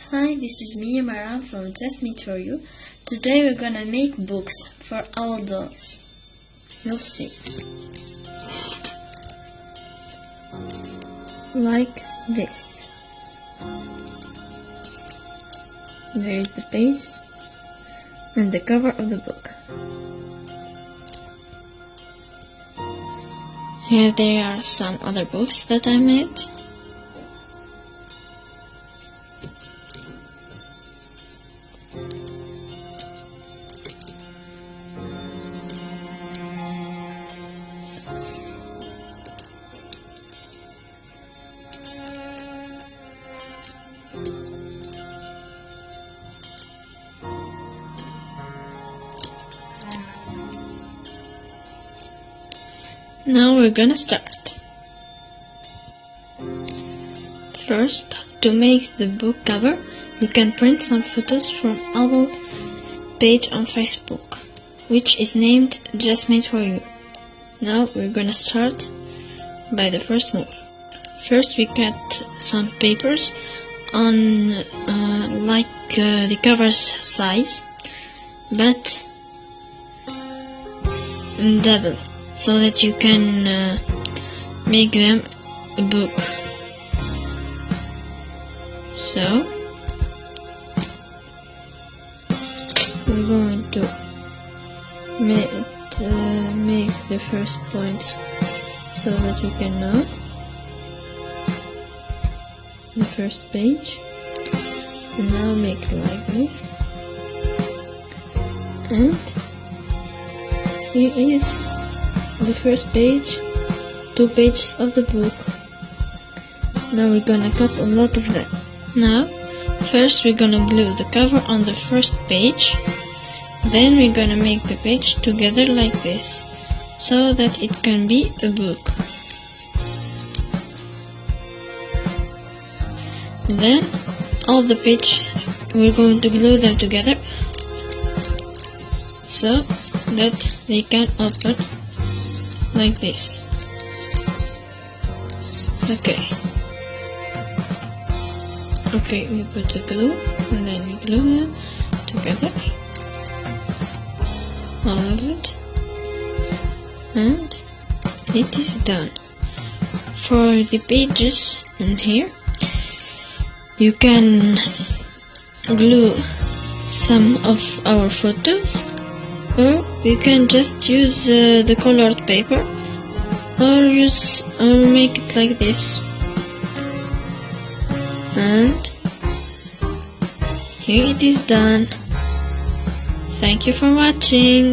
Hi, this is me, Mara from Just Meet For You. Today we're gonna make books for our dolls. You'll see. Like this. There is the page and the cover of the book. Here there are some other books that I made. Now we're gonna start. First, to make the book cover, you can print some photos from our page on Facebook, which is named Just Made For You. Now we're gonna start by the first move. First we cut some papers on the cover's size, but double, so that you can make them a book. So we're going to make the first points so that you can know the first page. And now make it like this, and here is the first page, 2 pages of the book. Now we're gonna cut a lot of them. Now, first we're gonna glue the cover on the first page, then we're gonna make the page together like this, so that it can be a book. Then, all the pages, we're going to glue them together, so that they can open like this. Okay, we put the glue and then we glue them together, all of it, and it is done. For the pages in here, you can glue some of our photos, or you can just use the colored paper, or make it like this. And here it is done. Thank you for watching.